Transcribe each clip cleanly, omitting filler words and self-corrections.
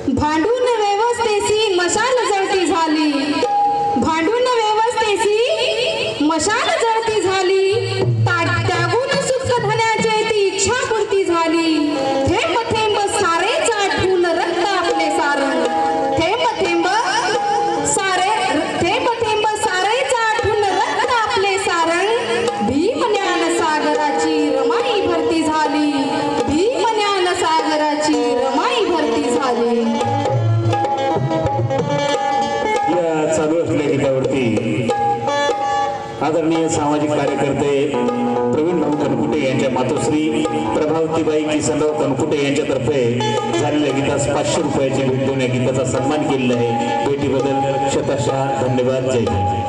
भांडून व्यवस्थेची मशाल जळती झाली, भांडून व्यवस्थेची मशाल जळती झाली, त्यागून सुख धन्याची ती इच्छा पूर्ती झाली. थेंब थेंब सारेच आठवून रक्त आपले सारण, थेंब थेंब सारेच आठवून रक्त आपले सारण. भीम ज्ञान सागराची रमाई भरती झाली, भीम ज्ञान सागराची रमाई भरती झाली. या चालू असलेल्या गीतावरती आदरणीय सामाजिक कार्यकर्ते प्रवीण भाऊ कनकुटे यांच्या मातोश्री प्रभावतीबाई किसनराव कनकुटे यांच्यातर्फे झालेल्या गीतास 500 रुपयाची भेट देऊन या गीताचा सन्मान केलेला आहे. भेटीबद्दल शतशः धन्यवाद. जय हिंद.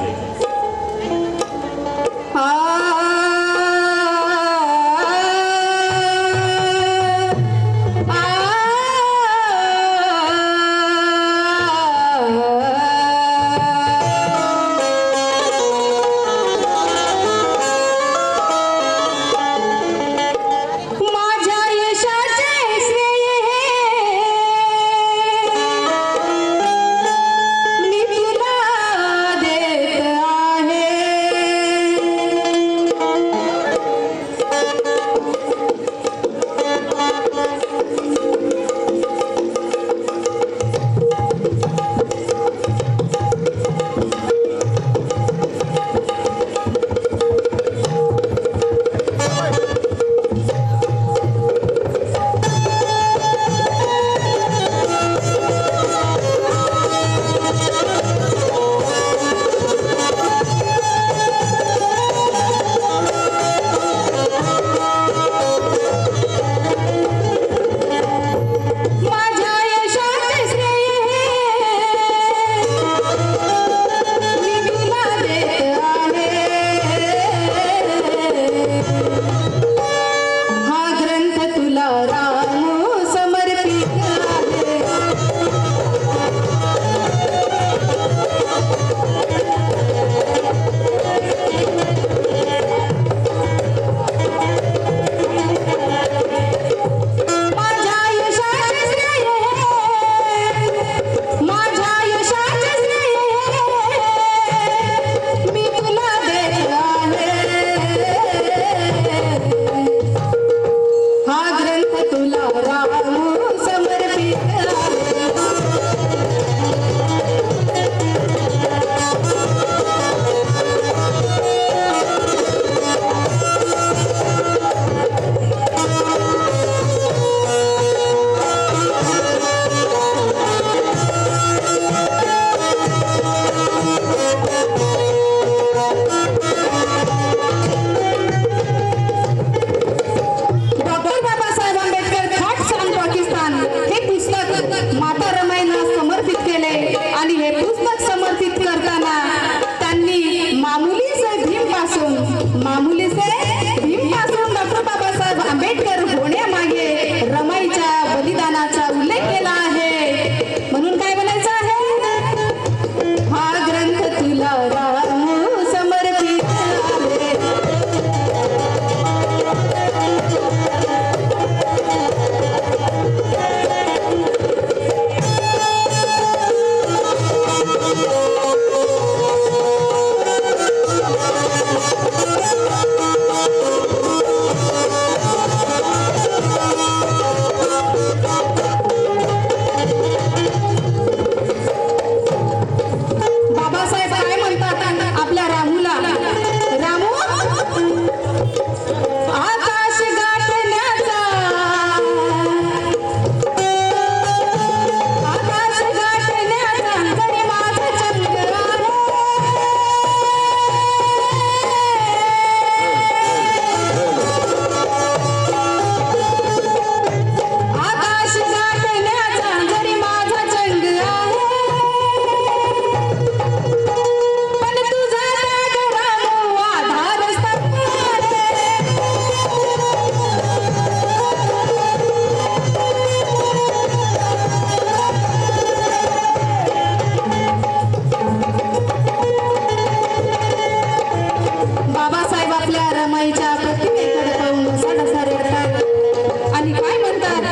आणि काय म्हणतात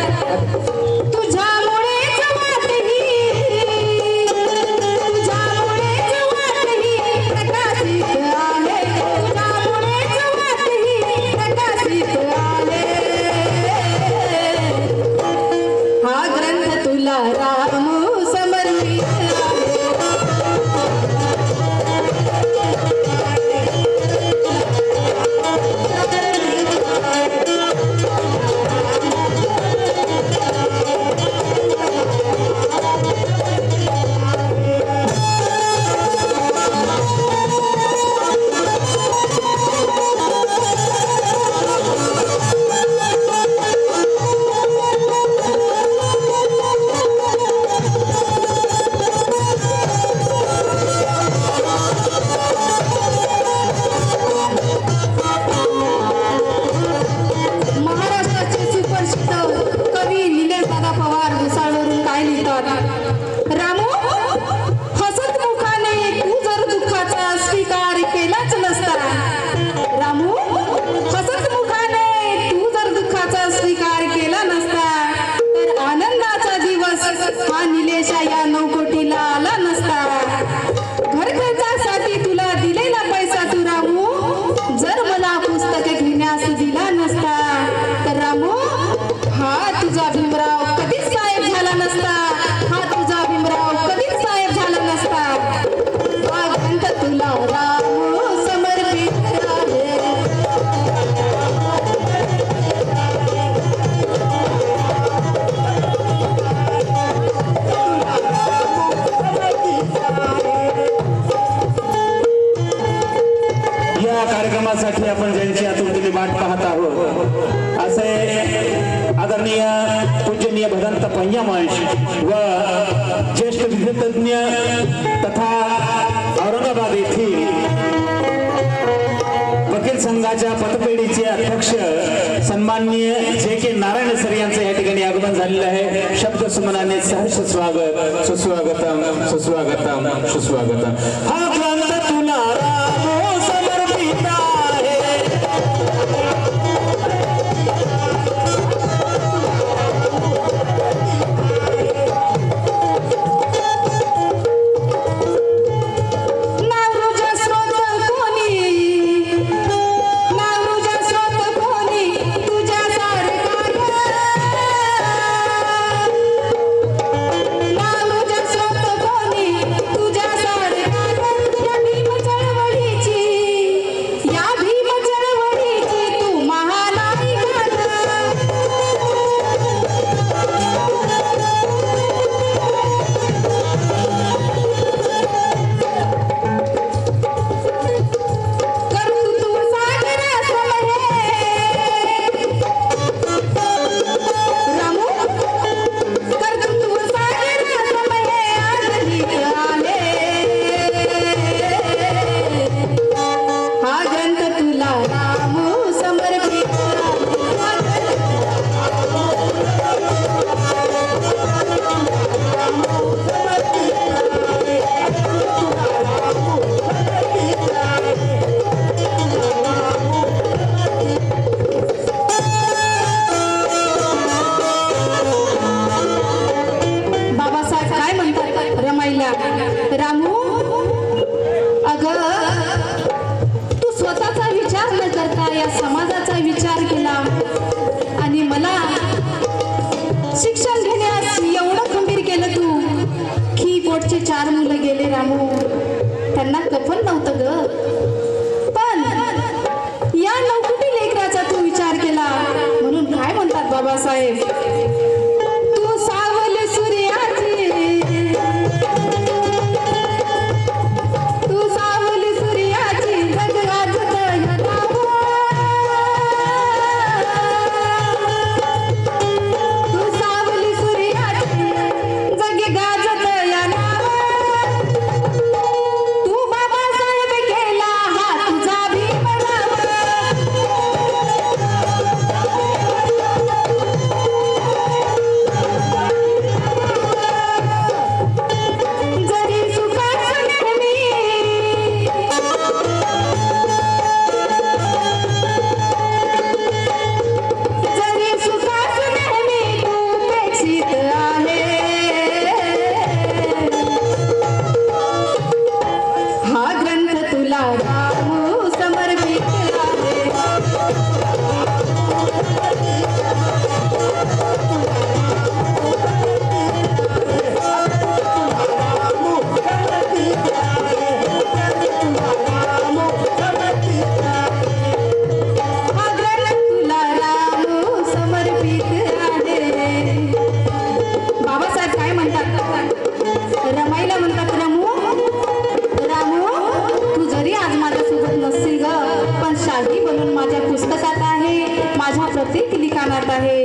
तुझ्यामुळेच वाटे तुझा भीमराव कधीच साहेब झाला नसता, हा तुझा भीमराव कधीच साहेब झाला नसता. हा ग्रंथ तुला राम समर्पित आहे. या कार्यक्रमासाठी आपण ज्यांची आतुरतेने वाट पाहत आहोत असे आदरणीय पूजनीय भदंत पंजामांश व ज्येष्ठ विद्युतज्ञ तथा औरंगाबाद येथील वकील संघाच्या पतपेढीचे अध्यक्ष सन्माननीय जे के नारायण सर यांचं या ठिकाणी आगमन झालेलं आहे. शब्द सुमनाने सहर्ष स्वागत. सुस्वागतम सुस्वागतम सुस्वागतम. हा ग्रंथ तुला राम समर्पित आहे. नावरूजा स्रोत कोणी, नावरूजा स्रोत कोणी तुझ्यासारखा ग. नावरूजा स्रोत कोणी तुझ्यासारखा ग. या भीम चळवळीची, या भीम चळवळीची तू महानायिका ग. कर्तृत्व सागरासम हे रामू, कर्तृत्व सागरासम हे आजही आले. हा ग्रंथ तुला रामू समर्पित बाबासाहेब काय म्हणतात रमाईला, रामू अगं तू स्वतःचा विचार न करता या समाजाचा विचार केला आणि मला शिक्षण घेण्यास एवढं खंबीर केलं तू की पोटचे 4 मुलं गेले रामू, त्यांना कफन नव्हतं ग. पण या नौकुटी लेकराचा तू विचार केला म्हणून काय म्हणतात बाबासाहेब, तू सावल सूर्याची, तू सावल सूर्याची जग गाजत या नावा. तू सावल सूर्याची जग गाजत या नावा. तू बाबासाहेब केला हा तुझा भीमराव. जरी सुखास नेहमी, जरी सुखास नेहमी तू अपेक्षित आहे. हा ग्रंथ तुला रामू समर्पित आहे. हा ग्रंथ तुला रामू समर्पित आहे. बाबासाहेब काय म्हणतात रमाईला, म्हणतात रामू, रामू तू जरी आज माझ्यासोबत नसशील ग, पण शाही बनून माझ्या पुस्तकात आहे, माझ्या प्रत्येक लिखाणात आहे.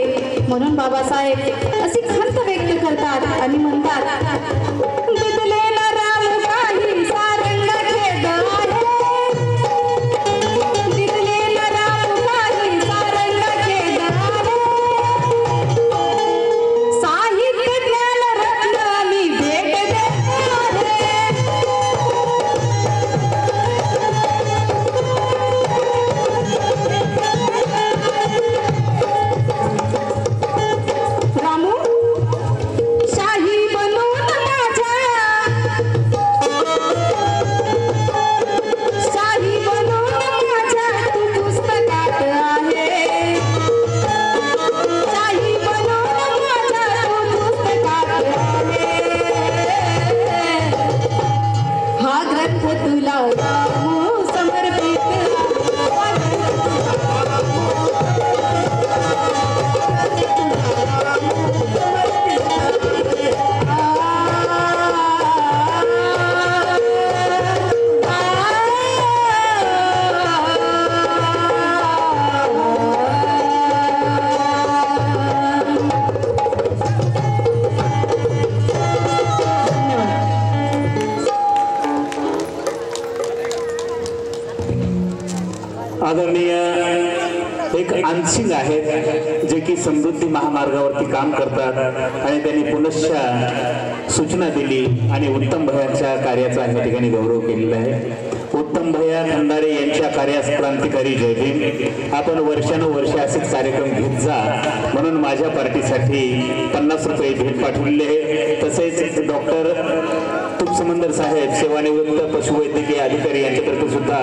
म्हणून बाबासाहेब अशी खंत व्यक्त करतात आणि म्हणतात, दिदले ना राम काही सारंग खेद आहे. दिदले ना राम काही सारंग खेद आहे. साहित्य ज्ञान रत्न मी भेट देते आहे. रामू शाही बनून माझ्या आदरणीय एक अनसिंग आहेत जे की समृद्धी महामार्गावरती काम करतात आणि त्यांनी पुनश्च सूचना दिली आणि उत्तम भैयांच्या कार्याचा या ठिकाणी गौरव केलेला आहे. उत्तम भैया खंदारे यांच्या कार्यास क्रांतिकारी जय भीम. आपण वर्षानुवर्ष असेच कार्यक्रम घेत जा म्हणून माझ्या पार्टीसाठी 50 रुपये भेट पाठवले. तसेच डॉक्टर तुपसमंदर साहेब सेवानिवृत्त पशुवैद्यकीय अधिकारी यांच्यातर्फे सुद्धा